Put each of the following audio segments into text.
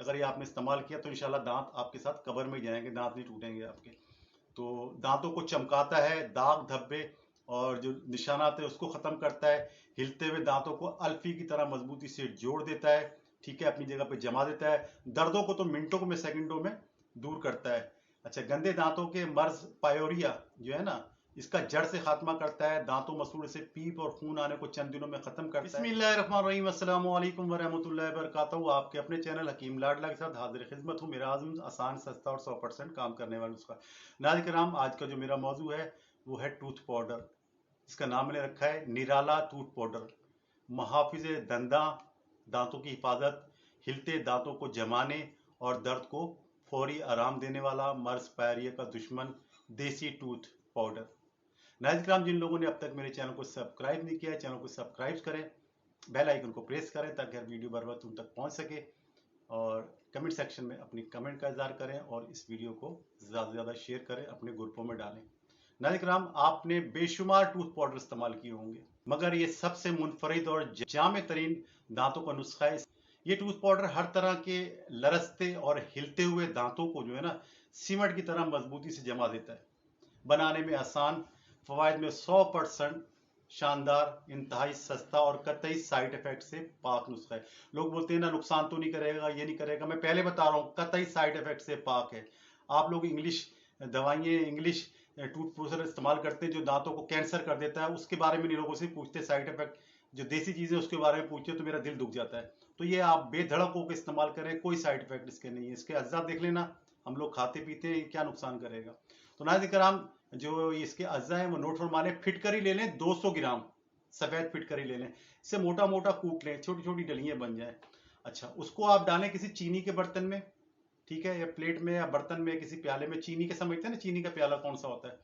अगर ये आपने इस्तेमाल किया तो इंशाल्लाह दांत आपके साथ कबर में जाएंगे, दांत नहीं टूटेंगे आपके। तो दांतों को चमकाता है, दाग धब्बे और जो निशानात है उसको खत्म करता है। हिलते हुए दांतों को अल्फी की तरह मजबूती से जोड़ देता है, ठीक है, अपनी जगह पे जमा देता है। दर्दों को तो मिनटों में, सेकंडों में दूर करता है। अच्छा, गंदे दांतों के मर्ज पायोरिया जो है ना, इसका जड़ से खात्मा करता है। दांतों मसूड़े से पीप और खून आने को चंद दिनों में खत्म करता है। बिस्मिल्लाहिर्रहमानिर्रहीम, अस्सलाम वालेकुम वरहमतुल्लाहि वबरकातुहू। आपके अपने चैनल हकीम लाडला के साथ हाजिर खिदमत हूँ। मेरा आज़म आसान, सस्ता और 100% काम करने वाला नुस्खा। नाज़रीन किराम, आज का जो मेरा मौजू है वो है टूथ पाउडर। इसका नाम मैंने रखा है निराला टूथ पाउडर। मुहाफिज दंदा, दांतों की हिफाजत, हिलते दांतों को जमाने और दर्द को फौरी आराम देने वाला, मर्ज पायरिया का दुश्मन, देसी टूथ पाउडर। नाज़रीन किराम, जिन लोगों ने अब तक मेरे चैनल को सब्सक्राइब नहीं किया है, चैनल को सब्सक्राइब करें, बेल आइकन को प्रेस करें ताकि हर वीडियो बर वक्त उन तक पहुंच सके। और कमेंट सेक्शन में अपनी कमेंट का इजहार करें और इस वीडियो को ज़्यादा से ज़्यादा शेयर करें, अपने ग्रुपों में डालें। नाज़रीन किराम, आपने बेशुमार टूथ पाउडर इस्तेमाल किए होंगे, मगर ये सबसे मुनफरिद और जामे तरीन दांतों का नुस्खा है। ये टूथ पाउडर हर तरह के लरसते और हिलते हुए दांतों को जो है ना, सीमेंट की तरह मजबूती से जमा देता है। बनाने में आसान, फवायद में 100% शानदार, इंतहाई सस्ता और कतई साइड इफेक्ट से पाक नुस्खा है। लोग बोलते हैं ना नुकसान तो नहीं करेगा, ये नहीं करेगा। मैं पहले बता रहा हूँ, कतई साइड इफेक्ट से पाक है। आप लोग इंग्लिश दवाइयाँ, इंग्लिश टूथ ब्रशर इस्तेमाल करते हैं जो दांतों को कैंसर कर देता है, उसके बारे में नहीं लोगों से पूछते। साइड इफेक्ट जो देसी चीज़ें उसके बारे में पूछते तो मेरा दिल दुख जाता है। तो ये आप बेधड़क होकर इस्तेमाल करें, कोई साइड इफेक्ट इसके नहीं है। इसके अज्जा देख लेना, हम लोग खाते पीते हैं, क्या नुकसान करेगा। तो नाज़रीन किराम, जो इसके अज्जा है वो नोट फरमा लें। फिटकरी ले लें 200 ग्राम, सफ़ेद फिटकरी ले लें। इसे मोटा मोटा कूट लें, छोटी छोटी डलियाँ बन जाए। अच्छा, उसको आप डालें किसी चीनी के बर्तन में, ठीक है, या प्लेट में या बर्तन में, किसी प्याले में। चीनी के समझते हैं ना, चीनी का प्याला कौन सा होता है,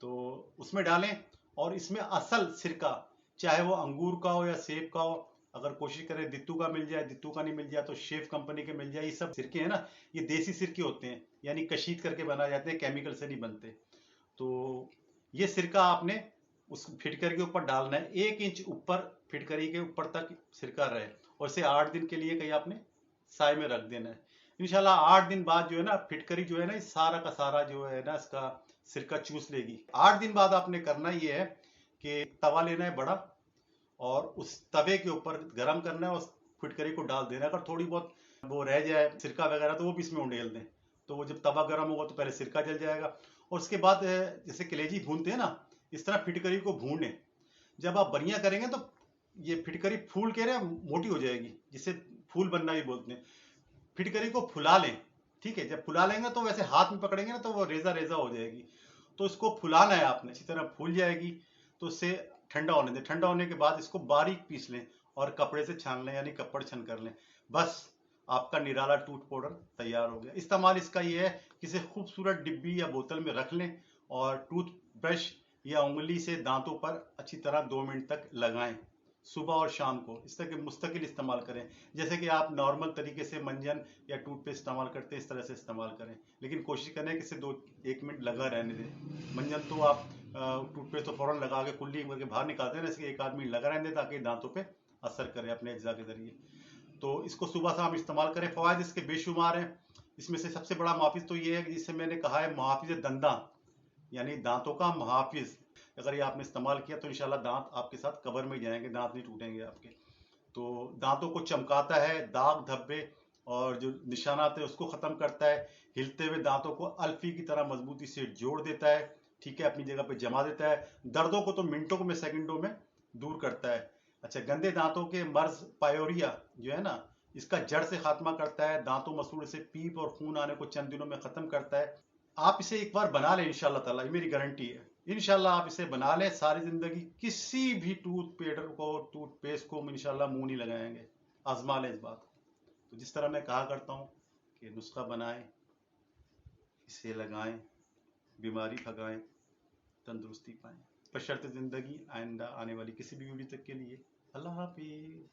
तो उसमें डालें। और इसमें असल सिरका, चाहे वो अंगूर का हो या सेब का हो, अगर कोशिश करें दित्तू का मिल जाए, दित्तू का नहीं मिल जाए तो शेफ कंपनी के मिल जाए। ये सब सिरके हैं ना, ये देसी सिरके होते हैं, यानी कशीद करके बनाए जाते हैं, केमिकल से नहीं बनते। तो ये सिरका आपने उस फिटकरी के ऊपर डालना है, 1 इंच ऊपर फिटकरी के ऊपर तक सिरका रहे, और इसे 8 दिन के लिए कहीं आपने साए में रख देना है। इंशाल्लाह 8 दिन बाद जो है ना, फिटकरी जो है ना, सारा का सारा जो है ना, इसका सिरका चूस लेगी। 8 दिन बाद आपने करना ये है कि तवा लेना है बड़ा, और उस तवे के ऊपर गरम करना है, उस फिटकरी को डाल देना है। अगर थोड़ी बहुत वो रह जाए सिरका वगैरह तो वो भी इसमें उंडेल दें। तो वो जब तवा गर्म होगा तो पहले सिरका जल जाएगा, और उसके बाद जैसे कलेजी भूनते हैं ना, इस तरह फिटकरी को भूनें। जब आप बनिया करेंगे तो ये फिटकरी फूल के ना मोटी हो जाएगी, जिसे फूल बनना भी बोलते हैं। फिटकरी को फुला लें, ठीक है। जब फुला लेंगे तो वैसे हाथ में पकड़ेंगे ना तो वो रेजा रेजा हो जाएगी। तो इसको फुलाना है आपने, अच्छी तरह फूल जाएगी तो उससे ठंडा होने दें। ठंडा होने के बाद इसको बारीक पीस लें और कपड़े से छान लें, यानी कपड़ छन कर लें। बस आपका निराला टूथ पाउडर तैयार हो गया। इस्तेमाल इसका ये है, किसी खूबसूरत डिब्बी या बोतल में रख लें और टूथ ब्रश या उंगली से दांतों पर अच्छी तरह 2 मिनट तक लगाएं, सुबह और शाम को। इस तरह के मुस्तकिल इस्तेमाल करें, जैसे कि आप नॉर्मल तरीके से मंजन या टूथपेस्ट इस्तेमाल करते हैं, इस तरह से इस्तेमाल करें। लेकिन कोशिश करें कि इसे 1 मिनट लगा रहने दें। मंजन तो आप टूथपेस्ट तो फ़ौरन लगा के कुल्ली करके बाहर निकालते हैं ना, इसलिए 1 आध मिनट लगा रहने दें ताकि दांतों पे असर करे अपने अज्जा के जरिए। तो इसको सुबह शाम इस्तेमाल करें। फ़वाद इसके बेशुमार हैं। इसमें से सबसे बड़ा मुहाफिज तो ये है, जिससे मैंने कहा है मुहाफिज दंदा, यानी दांतों का मुहाफिज। अगर ये आपने इस्तेमाल किया तो इंशाल्लाह दांत आपके साथ कबर में जाएंगे, दांत नहीं टूटेंगे आपके। तो दांतों को चमकाता है, दाग धब्बे और जो निशानात है उसको खत्म करता है। हिलते हुए दांतों को अल्फी की तरह मजबूती से जोड़ देता है, ठीक है, अपनी जगह पे जमा देता है। दर्दों को तो मिनटों में, सेकंडों में दूर करता है। अच्छा, गंदे दांतों के मर्ज पायोरिया जो है ना, इसका जड़ से खात्मा करता है। दांतों मसूड़े से पीप और खून आने को चंद दिनों में खत्म करता है। आप इसे एक बार बना लें इंशाल्लाह ताला, ये मेरी गारंटी है। इंशाल्लाह आप इसे बना लें, सारी जिंदगी किसी भी टूथ पेडर को, टूथपेस्ट को इंशाल्लाह मुंह नहीं लगाएंगे। आजमा लें इस बात को। तो जिस तरह मैं कहा करता हूँ कि नुस्खा बनाएं, इसे लगाएं, बीमारी भगाएं, तंदुरुस्ती पाएं। बशर्ते जिंदगी आइंदा आने वाली किसी भी वीडियो तक के लिए अल्लाह हाफिज।